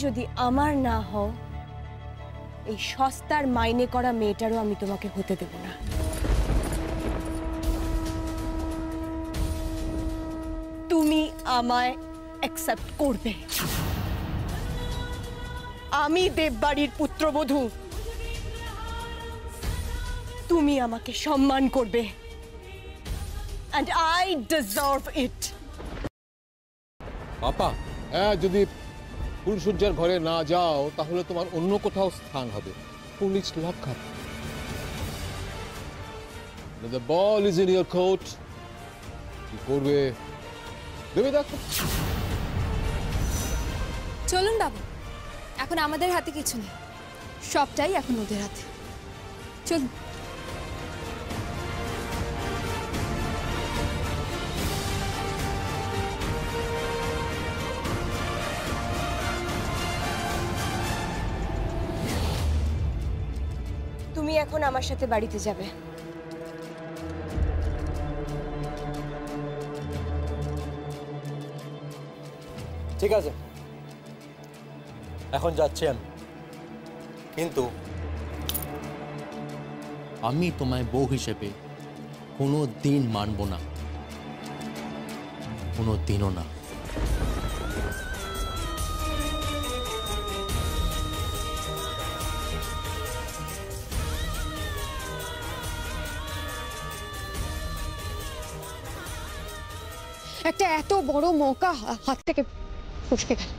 যদি আমার না হও, এই সস্তার মাইনে করা মেয়েটারও আমি তোমাকে হতে দেব না। তুমি আমায় অ্যাকসেপ্ট করবে। আমি দেববাড়ির পুত্রবধূ, তুমি আমাকে সম্মান করবে, and I deserve it. আপা, যদি ফুলসজ্জার ঘরে না যাও তাহলে তোমার অন্য কোথাও স্থান হবে। Police lock-up. The ball is in your court. কি করবে দেবে দেখো। চলুন বাবু, এখন আমাদের হাতে কিছু নেই, সবটাই এখন ওদের হাতে। চলুন। তুমি এখন আমার সাথে বাড়িতে যাবে। ঠিক আছে, এখন যাচ্ছি আমি, কিন্তু আমি তোমায় বউ হিসেবে কোনো দিন মানব না, কোনো দিনও না। একটা এত বড় মৌকা হাত থেকে ফসকে গেল।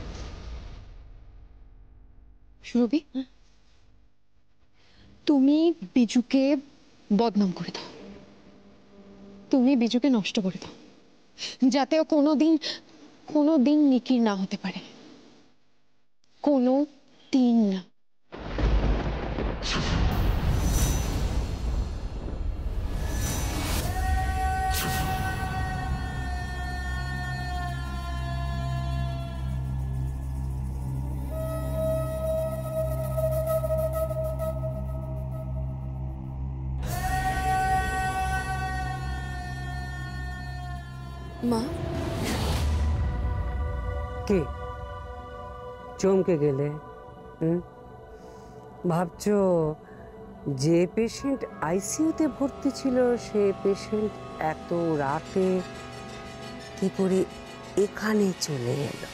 সুরভি, তুমি বিজুকে বদনাম করে দাও, তুমি বিজুকে নষ্ট করে দাও, যাতে ও কোনোদিন নিকির না হতে পারে, কোনো দিন না। মা, কে চমকে গেলে? ভাবছো যে পেশেন্ট আইসিইউতে ভর্তি ছিল সে পেশেন্ট এত রাতে কি করে এখানে চলে এলো?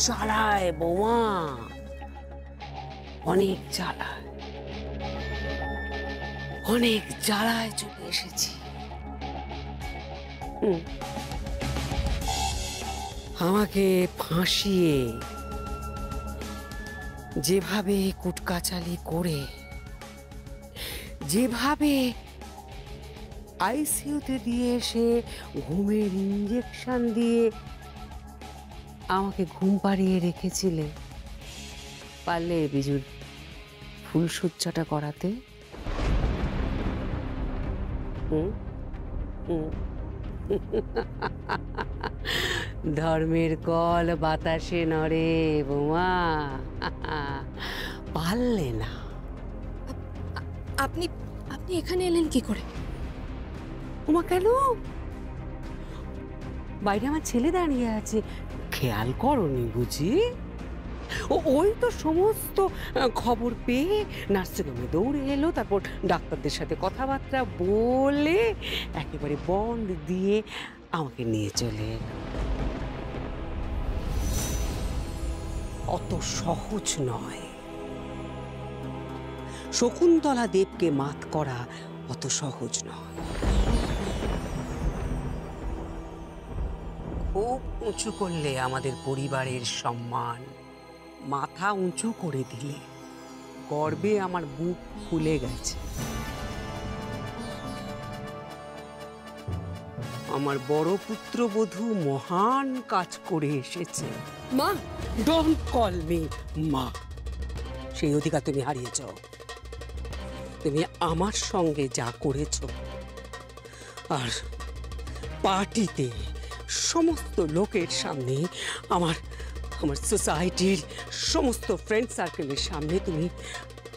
চালায় বৌমা, অনেক চালায়, অনেক জ্বালায় চলে এসেছি। আমাকে ফাঁসিয়ে যেভাবে কুটকাচালি করে, যেভাবে আইসিইউতে দিয়ে এসে ঘুমের ইঞ্জেকশন দিয়ে আমাকে ঘুম পাড়িয়ে রেখেছিলে, পারলে বিজুর ফুলসজ্জাটা করাতে? ধর্মের কল বাতাসে নড়ে বোমা, পারলে না। আপনি এখানে এলেন কি করে? ওমা, কেন? বাইরে আমার ছেলে দাঁড়িয়ে আছে, খেয়াল করনি বুঝি? ওই তো সমস্ত খবর পেয়ে নার্সিংহোমে দৌড়ে এলো, তারপর ডাক্তারদের সাথে কথাবার্তা বলে একেবারে বন্ড দিয়ে আমাকে নিয়ে চলে এলো। অত সহজ নয়, শকুন্তলা দেবকে মাত করা অত সহজ নয়। খুব উঁচু করলে আমাদের পরিবারের সম্মান, মাথা উঁচু করে দিলে গর্বে আমার বুক ফুলে গেছে। আমার বড় পুত্রবধূ মহান কাজ করে এসেছে। মা, ডোন্ট কল মি মা, সেই অধিকার তুমি হারিয়েছ। তুমি আমার সঙ্গে যা করেছ, আর পার্টিতে সমস্ত লোকের সামনে, আমার সোসাইটির সমস্ত ফ্রেন্ড সার্কেলের সামনে তুমি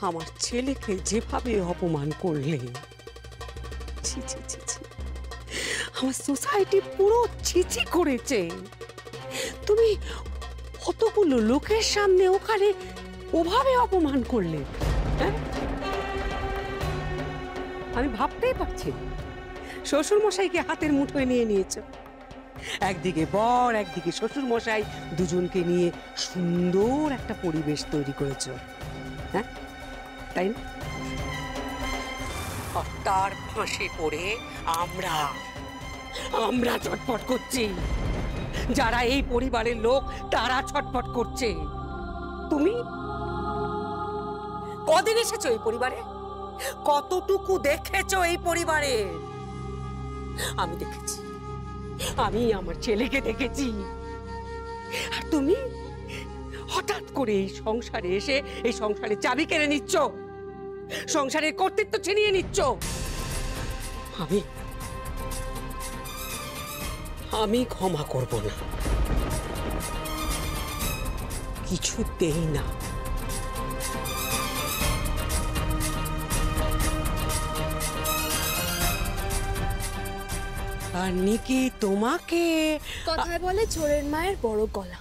আমার ছেলেকে যেভাবে অপমান করলে, ছি ছি ছি ছি, আমার সোসাইটি পুরো ছিছি করেছে। তুমি কতগুলো লোকের সামনে ওখানে ওভাবে অপমান করলে, হ্যাঁ? আমি ভাবতেই পারছি শ্বশুর মশাইকে হাতের মুঠোয় নিয়ে নিয়েছো। একদিকে বর, একদিকে শ্বশুর মশাই, দুজনকে নিয়ে সুন্দর একটা পরিবেশ তৈরি করেছো, হ্যাঁ তাই না? আর তার ফাঁসে পড়ে আমরা ছটফট করছি। যারা এই পরিবারের লোক তারা ছটফট করছে। তুমি কদিন এসেছো এই পরিবারে? কতটুকু দেখেছো এই পরিবারে? আমি দেখেছি, আমি আমার ছেলেকে দেখেছি। আর তুমি হঠাৎ করে এই সংসারে এসে এই সংসারে চাবি কেড়ে নিচ্ছ, সংসারের কর্তৃত্ব ছিনিয়ে নিচ্ছ। আমি ক্ষমা করব না, কিছুতেই না। আর নিকি তোমাকে কথায় বলে চোরের মায়ের বড় গলা।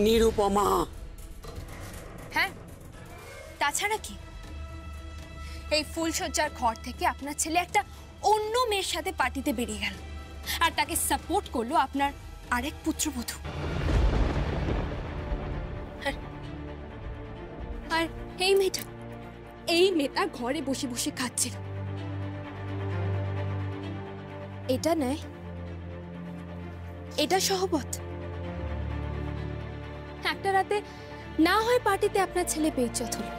নিরুপমা। হ্যাঁ, তাছাড়া কি? এই ফুলসজ্জার ঘর থেকে আপনার ছেলে একটা অন্য মেয়ের সাথে পার্টিতে বেরিয়ে গেল, আর তাকে সাপোর্ট করলো আপনার আরেক পুত্রবধূ। আর এই মেয়েটা ঘরে বসে বসে খাচ্ছিল। এটা নয়, এটা সহবত। একটা রাতে না হয় পার্টিতে আপনার ছেলে বেইজ্জত হলো।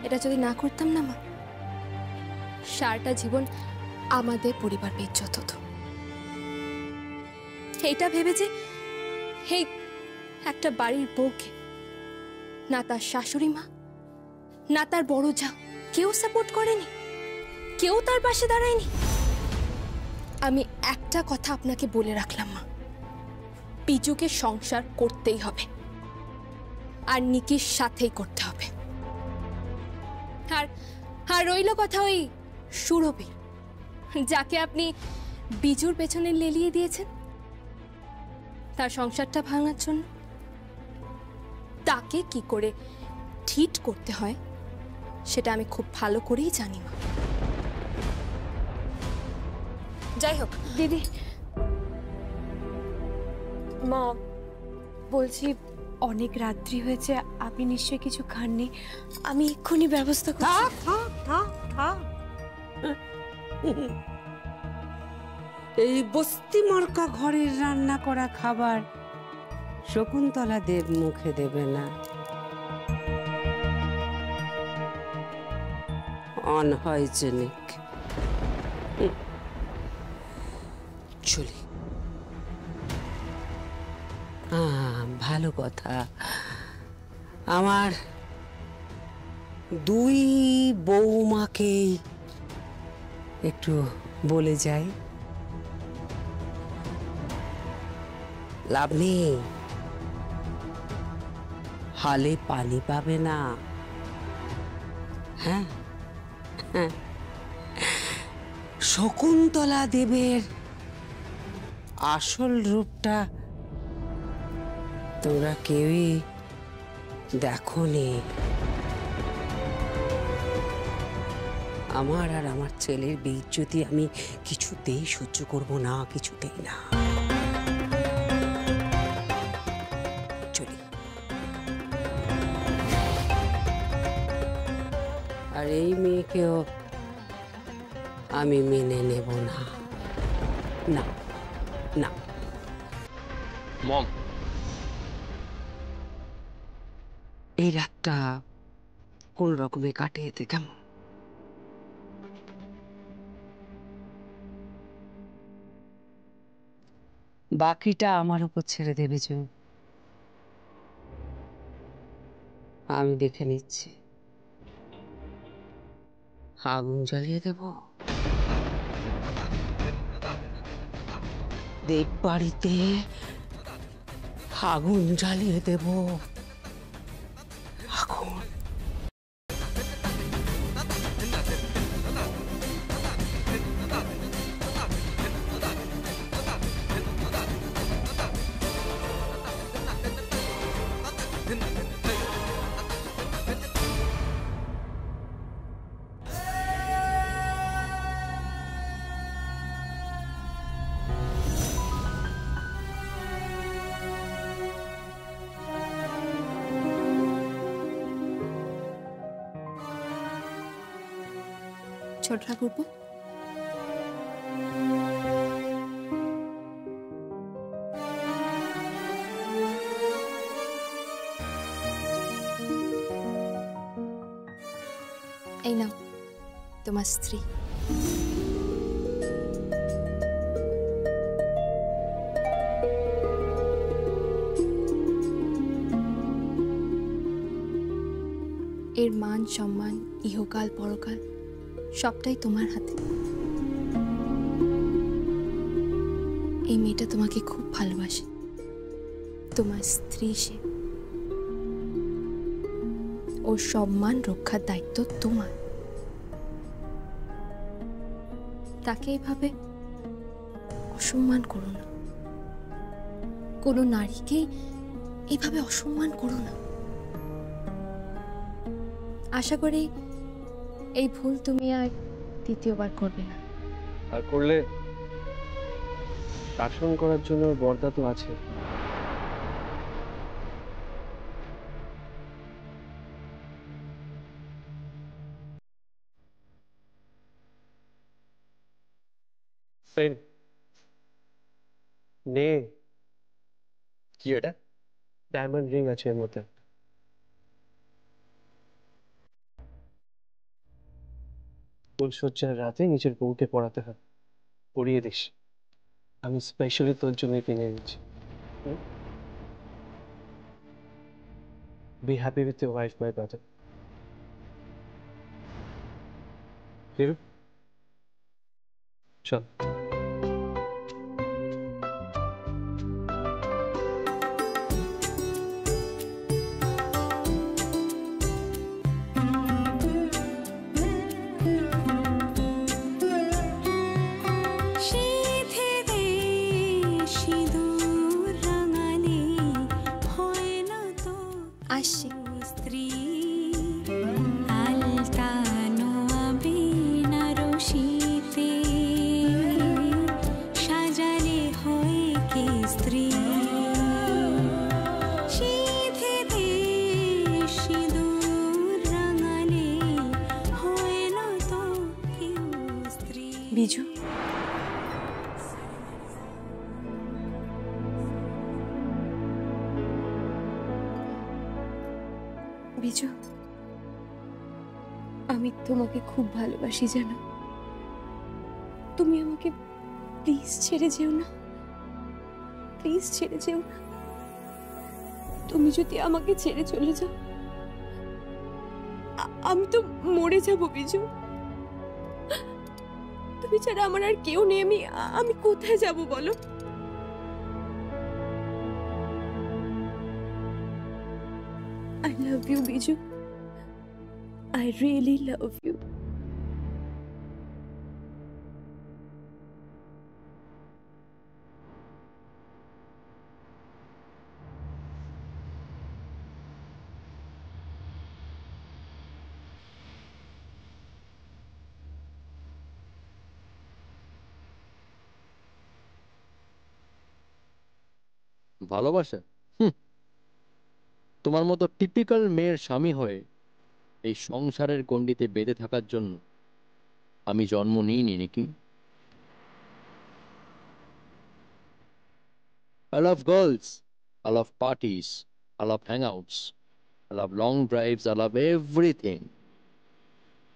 এটা যদি না করতাম না মা, সারাটা জীবন আমাদের পরিবার বেইজ্জত হতো। এইটা ভেবে যে এই একটা বাড়ির বউকে না তার শাশুড়ি মা না তার বড় যা কেউ সাপোর্ট করেনি, কেউ তার পাশে দাঁড়ায়নি। আমি একটা কথা আপনাকে বলে রাখলাম মা, পিজুকে সংসার করতেই হবে, আর নিকির সাথেই করতে হবে। আর রইল কথা ওই সুরভি, যাকে আপনি বিজুর পেছনে লেলিয়ে দিয়েছেন তার সংসারটা ভাঙার জন্য। তাকে কি করে ঠিক করতে হয় সেটা আমি খুব ভালো করেই জানি মা। যাই হোক দিদি, মা বলছি অনেক রাত্রি হয়েছে, আপনি নিশ্চয়ই কিছু খাননি। আমি এক্ষুনি ব্যবস্থা করছি। এই বস্তি মরকা ঘরের রান্না করা খাবার শকুন্তলা দেব মুখে দেবে না। অনহাইজেনিক। চলি। ভালো কথা, আমার দুই বৌমাকেই একটু বলে যাই। লাভ নেই, হালে পানি পাবে না। হ্যাঁ, শকুন্তলা দেবের আসল রূপটা তোমরা কেউই দেখোনি। আমার আর আমার ছেলের বেইজ্জতি আমি কিছুতেই সহ্য করব না, কিছুতেই না। চলি। আর এই মেয়েকেও আমি মেনে নেব না, না না। মম, এই রাতটা কোন রকমে কাটে এতে কেমন? বাকিটা আমার উপর ছেড়ে দেবে যে, আমি দেখে নিচ্ছি। আগুন জ্বালিয়ে দেব দেব বাড়িতে, আগুন জ্বালিয়ে দেব। আগুন। ছোট ঠাকুরপো, এই নাও তোমার স্ত্রী। এর মান সম্মান ইহকাল পরকাল সবটাই তোমার হাতে। এই মেয়েটা তোমাকে খুব ভালোবাসে, তোমার স্ত্রী সে। ওর সম্মান রক্ষার দায়িত্ব তোমার। তাকে এভাবে অসম্মান করো না, কোনো নারীকে এভাবে অসম্মান করো না। আশা করি এই ভুল তুমি আর দ্বিতীয়বার করবে না। আর করলে শাসন করার জন্য বর্দা তো আছে। নে, কি এটা? ডায়মন্ড রিং আছে এর মধ্যে। ফুলসজ্জার রাতে নিজের বউকে পড়াতে হয়, পড়িয়ে দিস। আমি স্পেশালি তোর জন্য কিনে এনেছি। Be happy with your wife my brother. চল। আসছি। বিজু, বিজু, আমি তোমাকে খুব ভালোবাসি জানো। তুমি আমাকে প্লিজ ছেড়ে যেও না, প্লিজ ছেড়ে যেও না। তুমি যদি আমাকে ছেড়ে চলে যাও আমি তো মরে যাব বিজু। তুমি ছাড়া আমার আর কেউ নেই। আমি কোথায় যাব বলো? I love you, Biju. I really love you. ভালোবাসা? তোমার মতো টিপিক্যাল মেয়ের স্বামী হয়ে এই সংসারের গণ্ডিতে বেঁধে থাকার জন্য আমি জন্ম নিইনি নাকি? I love girls, I love parties, I love hangouts, I love long drives, I love everything.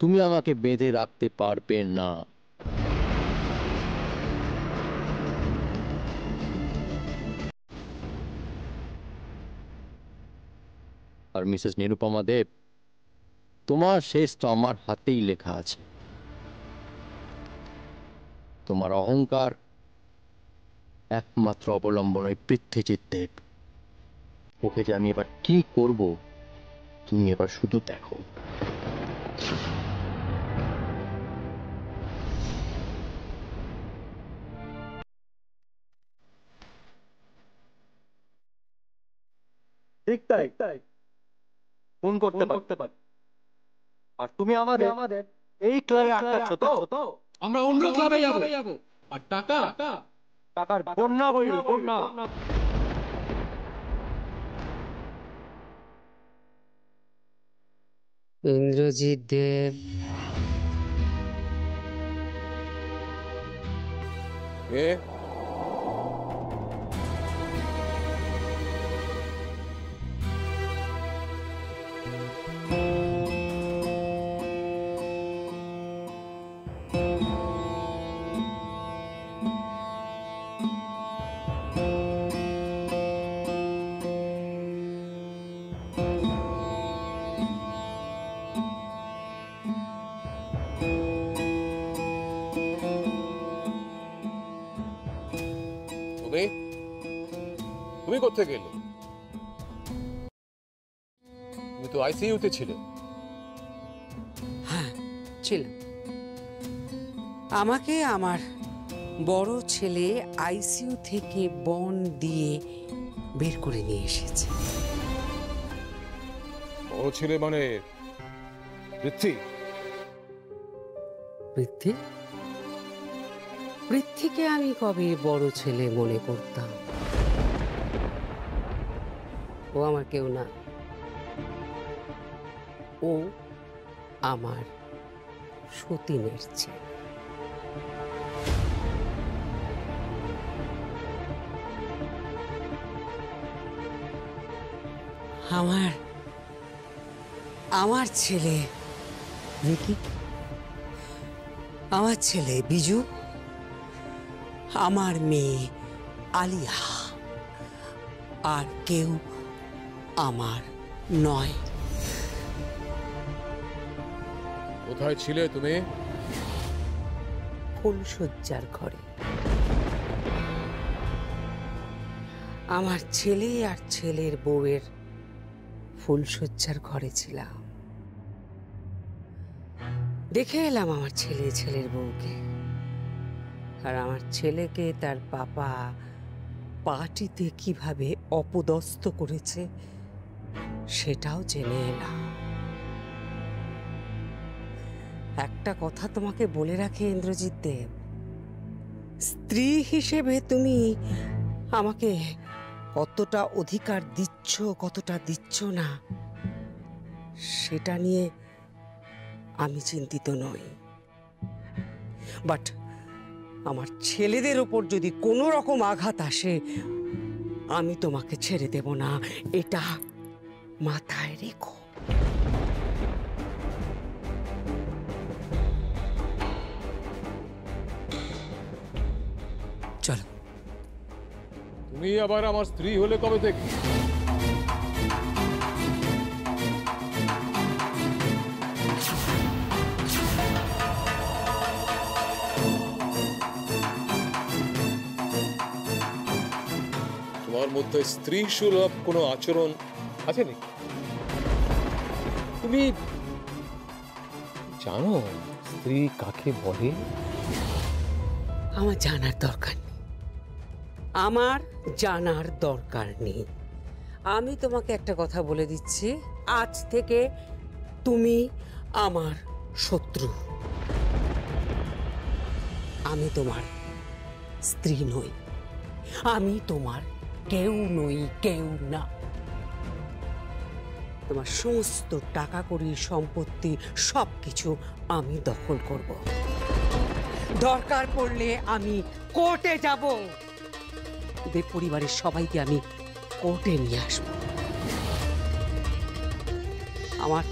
তুমি আমাকে বেঁধে রাখতে পারবে না। আর মিসেস নিরুপমা দেব, তোমার শেষ তো আমার হাতেই লেখা আছে। তোমার অহংকার একমাত্র অবলম্বন ওই পৃথ্বীজিৎ দেব। ওকে যে আমি এবার কি করব তুমি এবার শুধু দেখো। ঠিক তাই, ফোন করতে পারি। আর তুমি আমাদের এই ক্লাবে আটকাচ্ছ তো? আমরা অন্য ক্লাবে যাব। আর টাকার বন্যা বইল, বন্যা। ইন্দ্রজিৎ দেব, কে? তুমি তুমি কোথায় গেলে? তুমি তো আইসিইউতে ছিলে। হ্যাঁ ছিলাম। আমাকে আমার বড় ছেলে আইসিইউ থেকে বন্ড দিয়ে বের করে নিয়ে এসেছে। বড় ছেলে মানে পৃথ্বী? পৃথ্বী? পৃথ্বীকে আমি কবে বড় ছেলে মনে করতাম? ও আমার কেউ না, ও আমার সতীনের ছেলে। আমার ছেলে রিকি, আমার ছেলে বিজু, আমার মেয়ে আলিয়া, আর কেউ আমার নয়। কোথায় ছিলে তুমি? ফুলশয্যার ঘরে। আমার ছেলে আর ছেলের বউয়ের ফুলশয্যার ঘরে ছিলাম। দেখে এলাম আমার ছেলে ছেলের বউকে, আর আমার ছেলেকে তার বাবা পার্টিতে কিভাবে অপদস্থ করেছে সেটাও জেনে এলাম। একটা কথা তোমাকে বলে রাখি ইন্দ্রজিৎ দেব, স্ত্রী হিসেবে তুমি আমাকে কতটা অধিকার দিচ্ছ কতটা দিচ্ছ না সেটা নিয়ে আমি চিন্তিত নই, বাট আমার ছেলেদের ওপর যদি কোনো রকম আঘাত আসে আমি তোমাকে ছেড়ে দেব না, এটা মাথায় রেখো। চলো। তুমি আবার আমার স্ত্রী হলে কবে থেকে? তোমার মধ্যে স্ত্রী সুলভ কোনো আচরণ আছে নাকি? তুমি জানো স্ত্রী কাকে বলে? আমার জানার দরকার নেই, আমার জানার দরকার নেই। আমি তোমাকে একটা কথা বলে দিচ্ছি, আজ থেকে তুমি আমার শত্রু। আমি তোমার স্ত্রী নই, আমি তোমার কেউ নই, কেউ না। তোমার সমস্ত টাকা কড়ি সম্পত্তি সবকিছু আমি দখল করব, দরকার পড়লে আমি কোর্টে যাব, ওদের পরিবারের সবাইকে আমি কোর্টে নিয়ে আসব। আমার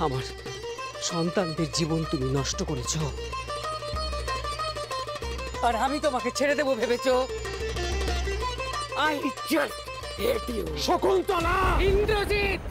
আমার সন্তানদের জীবন তুমি নষ্ট করেছ, আর আমি তোমাকে ছেড়ে দেবো ভেবেছো? I just hate you. Shakuntala! Indrajit!